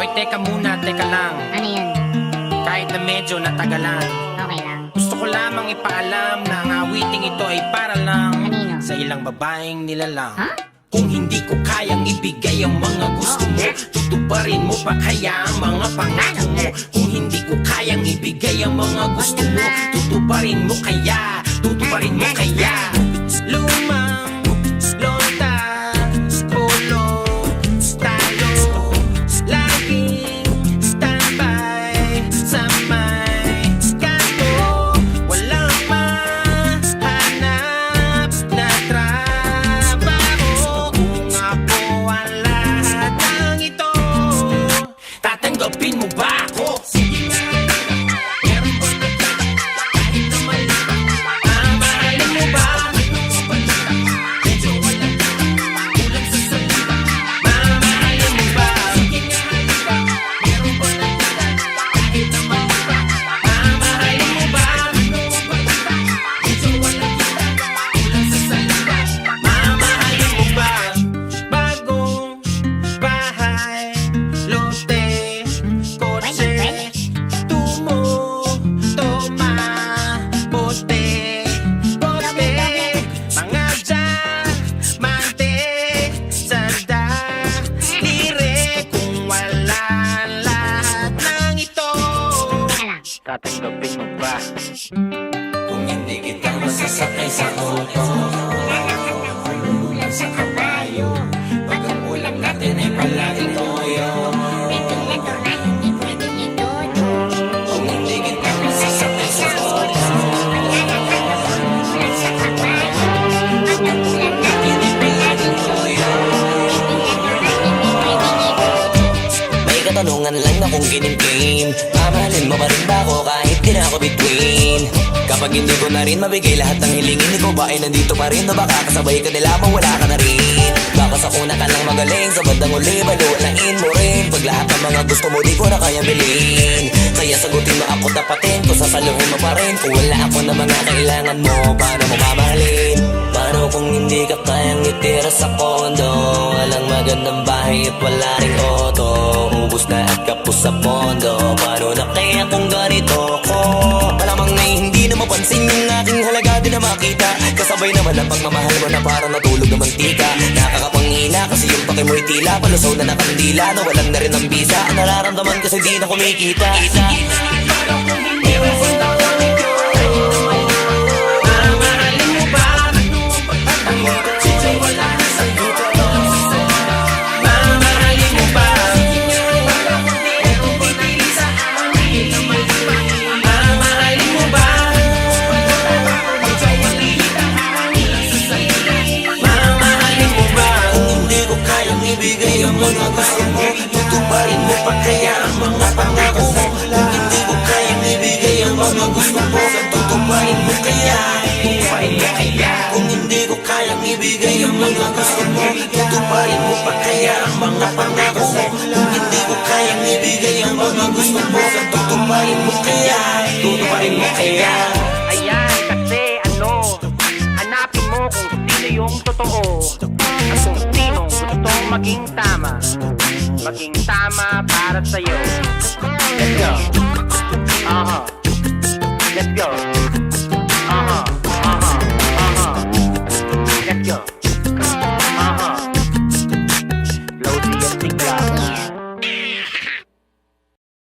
Hoy, teka muna, teka lang. Ano yun? Kahit na medyo natagalan, Okay lang. gusto ko lamang ipaalam na ang awiting ito ay para lang Kanino? sa ilang babaeng nilalang. Ha? Kung hindi ko kayang ibigay ang mga gusto mo, tutuparin mo pa kaya ang mga pangako mo? Kung hindi ko kayang ibigay ang mga gusto mo, tutuparin mo kaya, tutuparin mo kaya. Lumang, lonta, polo, talo, laging standby sa may kanto. Walang mahanap na trabaho. Kung ako ang lahat ng ito, tatanggapin mo ba ako? Sige nga, meron ba na kahit na mali? Mahalin mo ba? Medyo wala ka, kulang sa salita. Mamahalin mo ba? Sige nga, halika, meron ba na kahit na mali? Mamahalin mo ba? Medyo wala kita, kulang sa salita. Mamahalin mo ba? Bagong bahay, lote, kotse, tumo, toma, bote, bote, mga diamante, sada, lire. Kung wala lahat ng ito, Teka lang. tatanggapin mo ba? Kung hindi kita masasakay sa auto, ulululan sa kabayo, pag ang ulam natin ay palaging toyo. Ito na, hindi pwedeng ituto. Kung hindi kita masasakay sa auto, Ulan sa kabayo. Pag ang ulan natin ay palaging toyo. Ito na, hindi pwedeng ituto. May katanungan lang na kung kinimkim, mamahalin mo pa rin ba ako kahit di na ako between? Kapag hindi ko na rin mabigay lahat ng hilingin, ikaw ba ay nandito pa rin o baka kasabay ka nila mawala ka na rin? Baka sa una ka lang magaling, sa bandang uli balualain mo rin. Pag lahat ng mga gusto mo di ko na kaya bilhin, kaya sagutin mo ako tapatin, kung sasaluhin mo pa rin. Kung wala ako na mga kailangan mo, paano mo mamahalin? Paano kung hindi ka kayang itira sa kondo? Walang magandang bahay at wala ring auto, ubus na at kapos sa pondo. Paano na kaya kung ganito ko? Malamang na hindi na mapansin yung aking halaga di na makita. Kasabay naman ang pagmamahal mo na parang natulog na mantika. Nakakapanghina kasi yung pake mo'y tila palusaw na nakandila, na walang na rin ang bisa. Ang nararamdaman kasi di na kumikita. mamahalin mo ba? Medyo wala sa dito. Mamahalin mo ba? Mamahalin mo ba? Mamahalin mo ba? Kung hindi ko kayang ibigay ang mga gusto mo, tutuparin mo pa kaya ang mga pangako mo? Kung hindi ko kayang ibigay ang mga gusto mo, tutuparin mo kaya? Tutuparin mo kaya? Kung hindi ko kayang ibigay ang mga gusto mo, tutuparin mo pa kaya ang mga pangako mo? Kung hindi ko kayang ibigay ang mga gusto mo, tutuparin mo kaya? Tutuparin mo kaya? Ayan, kasi hanapin mo kung sino yung totoo at kung sinong gustong maging tama para sa'yo. Let's go. Let's go.